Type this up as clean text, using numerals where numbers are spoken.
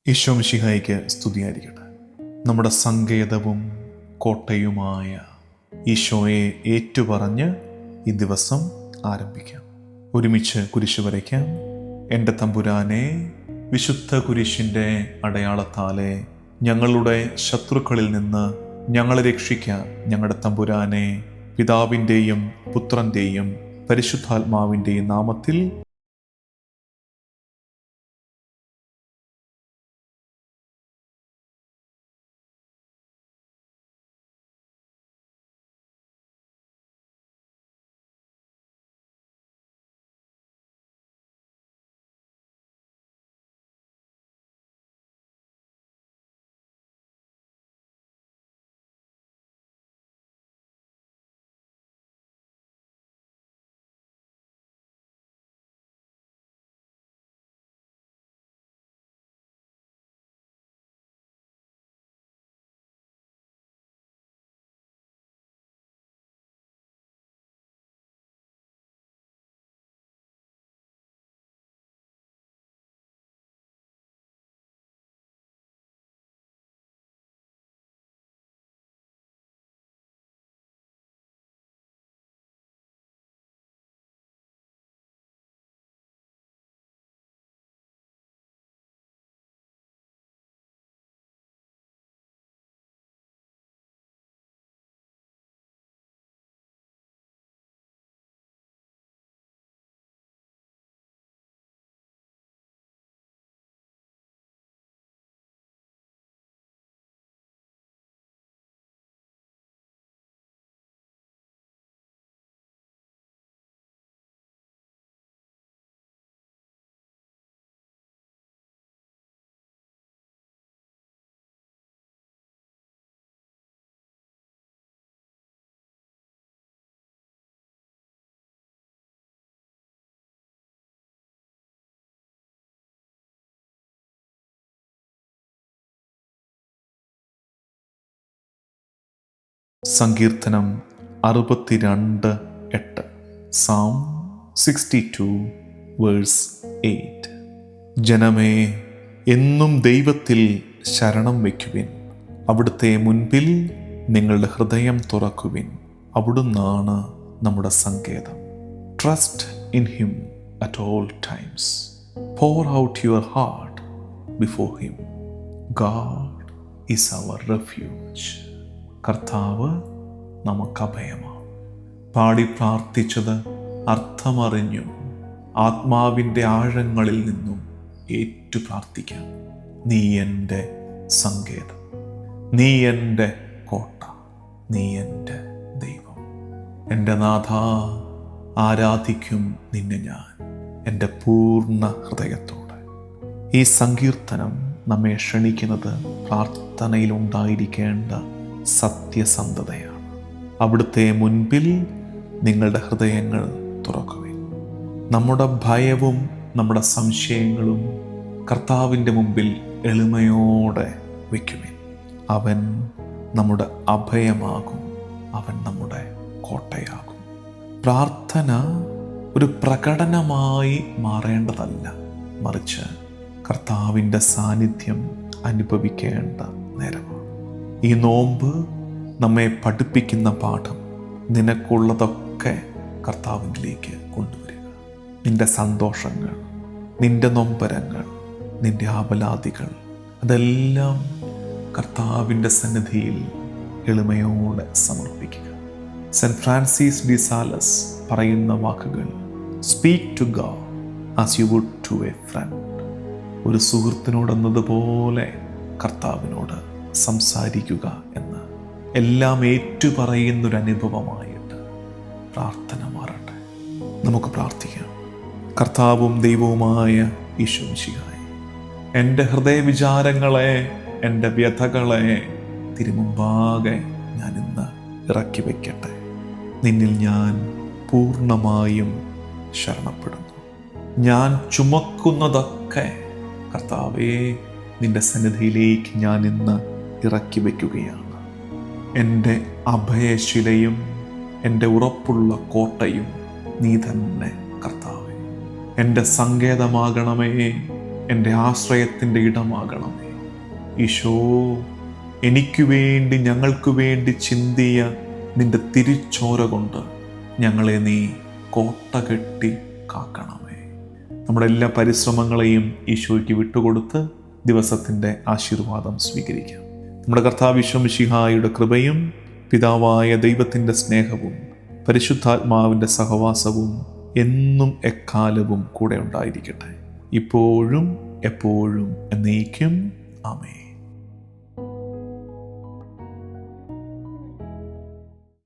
ഈശോ മിശിഹായ്ക്ക് സ്തുതിയായിരിക്കട്ടെ. നമ്മുടെ സങ്കേതവും കോട്ടയുമായ ഈശോയെ ഏറ്റുപറഞ്ഞ് ഈ ദിവസം ആരംഭിക്കാം. ഒരുമിച്ച് കുരിശ് വരയ്ക്കാം. എൻ്റെ തമ്പുരാനെ, വിശുദ്ധ കുരിശിൻ്റെ അടയാളത്താലെ ഞങ്ങളുടെ ശത്രുക്കളിൽ നിന്ന് ഞങ്ങളെ രക്ഷിക്കുക. ഞങ്ങളുടെ തമ്പുരാനെ, പിതാവിൻ്റെയും പുത്രൻ്റെയും പരിശുദ്ധാത്മാവിൻ്റെയും നാമത്തിൽ. സങ്കീർത്തനം 62:8. Psalm 62 verse 8. ജനമേ, എന്നും ദൈവത്തിൽ ശരണം വയ്ക്കുവിൻ. അവിടുത്തെ മുൻപിൽ നിങ്ങളുടെ ഹൃദയം തുറക്കുവിൻ. അവിടുന്നാണ് നമ്മുടെ സങ്കേതം. Trust in him at all times. pour out your heart before him. God is our refuge. കർത്താവ് നമുക്ക് അഭയമാണ്. പാടി പ്രാർത്ഥിച്ചത് അർത്ഥമറിഞ്ഞു ആത്മാവിൻ്റെ ആഴങ്ങളിൽ നിന്നും ഏറ്റു പ്രാർത്ഥിക്കാം. നീ എൻ്റെ സങ്കേതം, നീ എൻ്റെ കോട്ട, നീ എൻ്റെ ദൈവം. എൻ്റെ നാഥ, ആരാധിക്കും നിന്നെ ഞാൻ എൻ്റെ പൂർണ്ണ ഹൃദയത്തോടെ. ഈ സങ്കീർത്തനം നമ്മെ ക്ഷണിക്കുന്നത് പ്രാർത്ഥനയിലുണ്ടായിരിക്കേണ്ട സത്യസന്ധതയാണ്. അവിടുത്തെ മുൻപിൽ നിങ്ങളുടെ ഹൃദയങ്ങൾ തുറക്കുവിൻ. നമ്മുടെ ഭയവും നമ്മുടെ സംശയങ്ങളും കർത്താവിൻ്റെ മുമ്പിൽ എളിമയോടെ വയ്ക്കുവിൻ. അവൻ നമ്മുടെ അഭയമാകും, അവൻ നമ്മുടെ കോട്ടയാകും. പ്രാർത്ഥന ഒരു പ്രകടനമായി മാറേണ്ടതല്ല, മറിച്ച് കർത്താവിൻ്റെ സാന്നിധ്യം അനുഭവിക്കേണ്ട നേരമാണ്. ഈ നോമ്പ് നമ്മെ പഠിപ്പിക്കുന്ന പാഠം, നിനക്കുള്ളതൊക്കെ കർത്താവിലേക്ക് കൊണ്ടുവരിക. നിന്റെ സന്തോഷങ്ങൾ, നിന്റെ നൊമ്പരങ്ങൾ, നിന്റെ ആപലാതികൾ, അതെല്ലാം കർത്താവിൻ്റെ സന്നിധിയിൽ എളിമയോടെ സമർപ്പിക്കുക. സെന്റ് ഫ്രാൻസിസ് ഡി സാലസ് പറയുന്ന വാക്കുകൾ, speak to God as you would to a friend. ഒരു സുഹൃത്തിനോടെന്നതുപോലെ കർത്താവിനോട് സംസാരിക്കുക എന്ന്. എല്ലാം ഏറ്റുപറയുന്നൊരനുഭവമായിട്ട് പ്രാർത്ഥന മാറട്ടെ. നമുക്ക് പ്രാർത്ഥിക്കാം. കർത്താവും ദൈവവുമായ ഈശോ മിശിഹായേ, എൻ്റെ ഹൃദയവിചാരങ്ങളെ, എൻ്റെ വ്യഥകളെ തിരുമുമ്പാകെ ഞാൻ ഇന്ന് ഇറക്കി വയ്ക്കട്ടെ. നിന്നിൽ ഞാൻ പൂർണ്ണമായും ശരണപ്പെടുന്നു. ഞാൻ ചുമക്കുന്നതൊക്കെ കർത്താവേ, നിന്റെ സന്നിധിയിലേക്ക് ഞാൻ ഇന്ന് ഇറക്കി വയ്ക്കുകയാണ്. എൻ്റെ അഭയശിലയും എൻ്റെ ഉറപ്പുള്ള കോട്ടയും നീ തന്നെ കർത്താവേ. എൻ്റെ സങ്കേതമാകണമേ, എൻ്റെ ആശ്രയത്തിൻ്റെ ഇടമാകണമേ. ഈശോ, എനിക്ക് വേണ്ടി ഞങ്ങൾക്ക് വേണ്ടി ചിന്തിയ നിന്റെ തിരിച്ചോര കൊണ്ട് ഞങ്ങളെ നീ കോട്ട കെട്ടി കാക്കണമേ. നമ്മുടെ എല്ലാ പരിശ്രമങ്ങളെയും ഈശോയ്ക്ക് വിട്ടുകൊടുത്ത് ദിവസത്തിൻ്റെ ആശീർവാദം സ്വീകരിക്കാം. നമ്മുടെ കർത്താവ് ഈശോ മിശിഹായുടെ കൃപയും പിതാവായ ദൈവത്തിൻ്റെ സ്നേഹവും പരിശുദ്ധാത്മാവിൻ്റെ സഹവാസവും എന്നും എക്കാലവും കൂടെ ഉണ്ടായിരിക്കട്ടെ, ഇപ്പോഴും എപ്പോഴും എന്നേക്കും. ആമേൻ.